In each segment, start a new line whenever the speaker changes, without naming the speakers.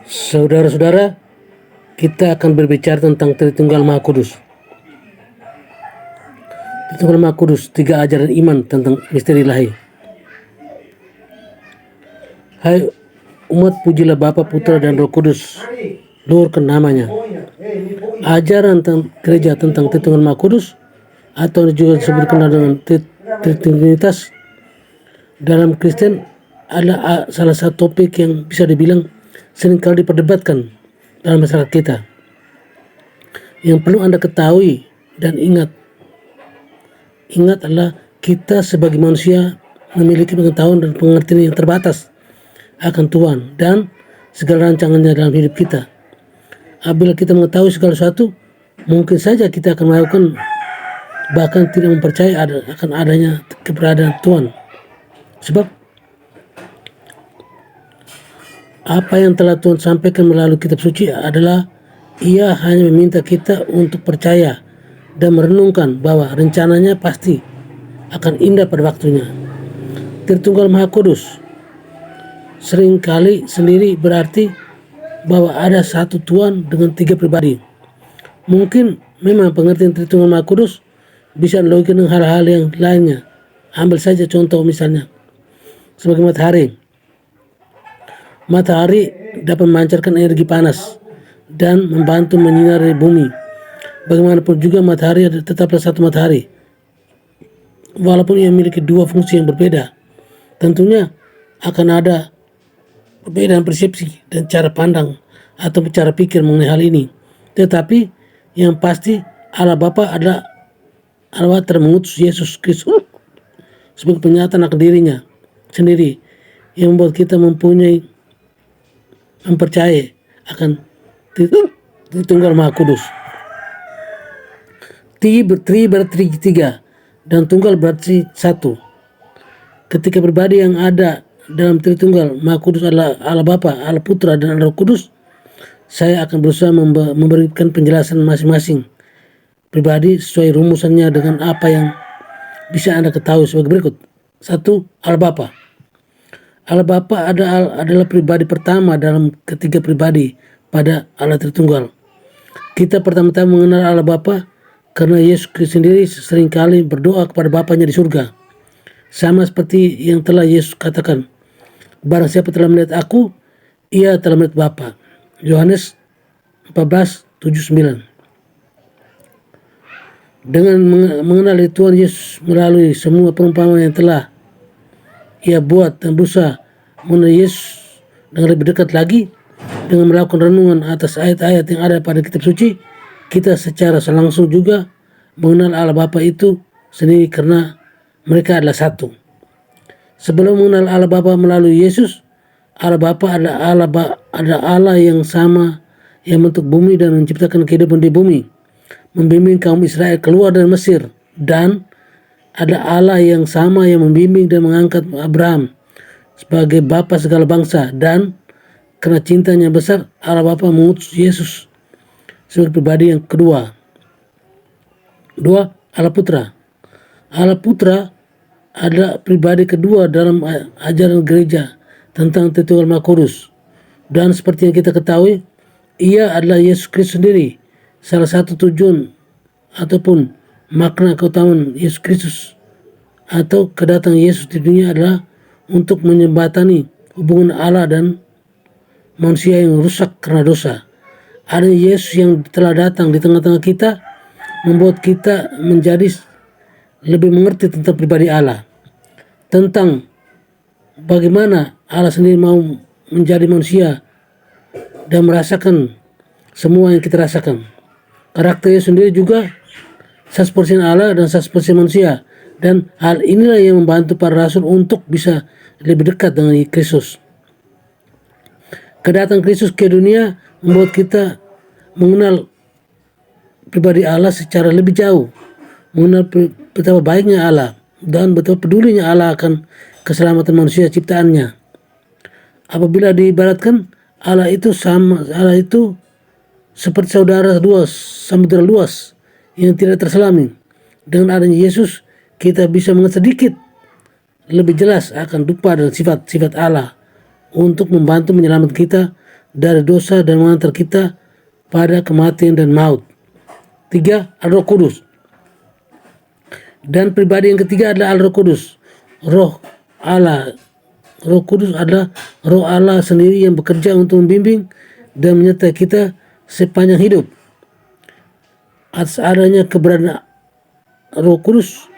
Saudara-saudara, kita akan berbicara tentang Tritunggal Maha Kudus. Tritunggal Maha Kudus, 3 ajaran iman tentang misteri ilahi. Hai umat, pujilah Bapa, Putra, dan Roh Kudus, luhurkan namanya. Ajaran gereja tentang Tritunggal Maha Kudus, atau juga disebut kenal dengan Trinitas, dalam Kristen adalah salah satu topik yang bisa dibilang seringkali diperdebatkan dalam masyarakat kita. Yang perlu Anda ketahui dan ingat adalah kita sebagai manusia memiliki pengetahuan dan pengertian yang terbatas akan Tuhan dan segala rancangannya dalam hidup kita. Apabila kita mengetahui segala sesuatu, mungkin saja kita akan melakukan, bahkan tidak mempercayai akan adanya keberadaan Tuhan. Sebab apa yang telah Tuhan sampaikan melalui kitab suci adalah Ia hanya meminta kita untuk percaya dan merenungkan bahwa rencananya pasti akan indah pada waktunya. Tritunggal Maha Kudus seringkali sendiri berarti bahwa ada satu Tuhan dengan 3 pribadi. Mungkin memang pengertian Tritunggal Maha Kudus bisa dilogikan dengan hal-hal yang lainnya. Ambil saja contoh misalnya sebagai matahari dapat memancarkan energi panas dan membantu menyinari bumi. Bagaimanapun juga matahari tetaplah satu matahari, walaupun ia memiliki 2 fungsi yang berbeda. Tentunya akan ada perbedaan persepsi dan cara pandang atau cara pikir mengenai hal ini. Tetapi yang pasti Allah Bapa adalah Allah telah mengutus Yesus Kristus sebagai penyataan akan dirinya sendiri, yang membuat kita mempercayai akan Tritunggal Maha Kudus. Tri berarti 3 dan tunggal berarti 1. Ketika pribadi yang ada dalam Tritunggal Maha Kudus adalah Allah Bapa, Allah Putra, dan Allah Roh Kudus, saya akan berusaha memberikan penjelasan masing-masing pribadi sesuai rumusannya dengan apa yang bisa Anda ketahui sebagai berikut. 1. Allah Bapa. Allah Bapa adalah pribadi pertama dalam ketiga pribadi pada Allah Tritunggal. Kita pertama-tama mengenal Allah Bapa karena Yesus Kristus sendiri seringkali berdoa kepada Bapanya di surga. Sama seperti yang telah Yesus katakan, barang siapa telah melihat aku, ia telah melihat Bapa. Yohanes 14:7-9. Dengan mengenali Tuhan Yesus melalui semua perumpamaan yang telah Ia buat dan berusaha mengenal Yesus dengan lebih dekat lagi, dengan melakukan renungan atas ayat-ayat yang ada pada kitab suci, kita secara langsung juga mengenal Allah Bapa itu sendiri karena mereka adalah satu. Sebelum mengenal Allah Bapa melalui Yesus, Allah Bapa adalah Allah yang sama yang membentuk bumi dan menciptakan kehidupan di bumi, membimbing kaum Israel keluar dari Mesir, dan ada Allah yang sama yang membimbing dan mengangkat Abraham sebagai bapa segala bangsa, dan karena cintanya besar, Allah Bapa mengutus Yesus sebagai pribadi yang kedua. 2. Allah Putra. Allah Putra adalah pribadi kedua dalam ajaran gereja tentang Tritunggal Maha Kudus, dan seperti yang kita ketahui, Ia adalah Yesus Kristus sendiri. Salah satu tujuan ataupun makna keutamaan Yesus Kristus atau kedatangan Yesus di dunia adalah untuk menjembatani hubungan Allah dan manusia yang rusak karena dosa. Adanya Yesus yang telah datang di tengah-tengah kita membuat kita menjadi lebih mengerti tentang pribadi Allah, tentang bagaimana Allah sendiri mau menjadi manusia dan merasakan semua yang kita rasakan. Karakter Yesus sendiri juga 100% Allah dan 100% manusia, dan hal inilah yang membantu para rasul untuk bisa lebih dekat dengan Kristus. Kedatangan Kristus ke dunia membuat kita mengenal pribadi Allah secara lebih jauh, mengenal betapa baiknya Allah dan betapa pedulinya Allah akan keselamatan manusia ciptaannya. Apabila diibaratkan, Allah itu seperti samudera luas yang tidak terselami. Dengan adanya Yesus, kita bisa mengerti sedikit lebih jelas akan rupa dan sifat-sifat Allah untuk membantu menyelamatkan kita dari dosa dan mengantar kita pada kematian dan maut. 3. Roh Kudus. Dan pribadi yang ketiga adalah Roh Kudus. Roh Allah. Roh Kudus adalah Roh Allah sendiri yang bekerja untuk membimbing dan menyertai kita sepanjang hidup. Atas adanya keberadaan Roh Kudus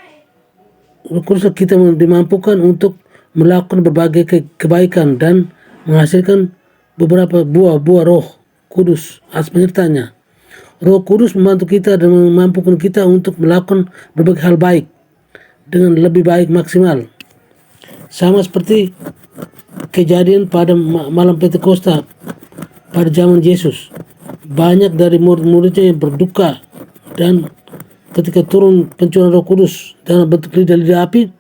kita dimampukan untuk melakukan berbagai kebaikan dan menghasilkan beberapa buah Roh Kudus atas penyertanya. Roh Kudus membantu kita dan memampukan kita untuk melakukan berbagai hal baik dengan lebih baik maksimal. Sama seperti kejadian pada malam Pentakosta pada zaman Yesus. Banyak dari murid-muridnya yang berduka, dan ketika turun pencurahan Roh Kudus dalam bentuk lidah api,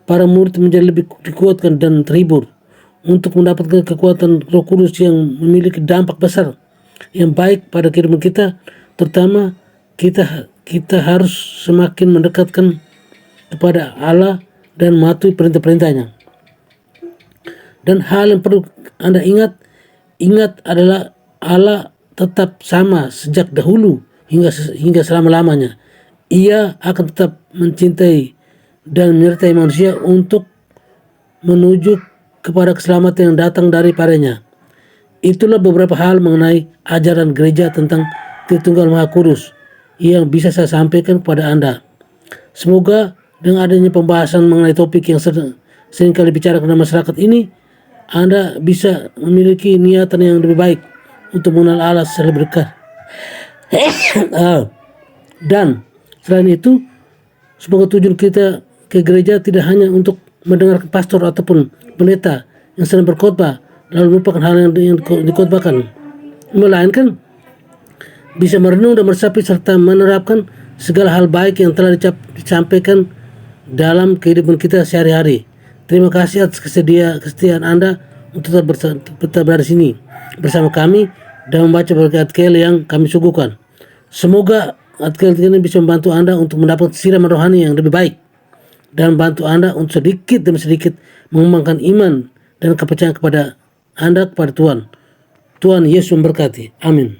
para murid menjadi lebih dikuatkan dan terhibur untuk mendapatkan kekuatan Roh Kudus yang memiliki dampak besar yang baik pada kehidupan kita. Terutama kita harus semakin mendekatkan kepada Allah dan mematuhi perintah-perintahnya. Dan hal yang perlu Anda ingat adalah Allah tetap sama sejak dahulu hingga selama-lamanya. Ia akan tetap mencintai dan menyertai manusia untuk menuju kepada keselamatan yang datang daripadanya. Itulah beberapa hal mengenai ajaran gereja tentang Tritunggal Maha Kudus yang bisa saya sampaikan kepada Anda. Semoga dengan adanya pembahasan mengenai topik yang seringkali bicarakan dalam masyarakat ini, Anda bisa memiliki niatan yang lebih baik untuk mengenal Allah secara berkah. Dan selain itu, semoga tujuan kita ke gereja tidak hanya untuk mendengarkan pastor ataupun pendeta yang sedang berkhotbah lalu melupakan hal yang dikhotbahkan, melainkan bisa merenung dan meresapi serta menerapkan segala hal baik yang telah disampaikan dalam kehidupan kita sehari-hari. Terima kasih atas kesetiaan Anda untuk tetap berada di sini bersama kami dan membaca berbagai artikel yang kami suguhkan. Semoga artikel ini bisa membantu Anda untuk mendapat siraman rohani yang lebih baik dan membantu Anda untuk sedikit demi sedikit mengembangkan iman dan kepercayaan kepada Anda kepada Tuhan. Tuhan Yesus memberkati. Amin.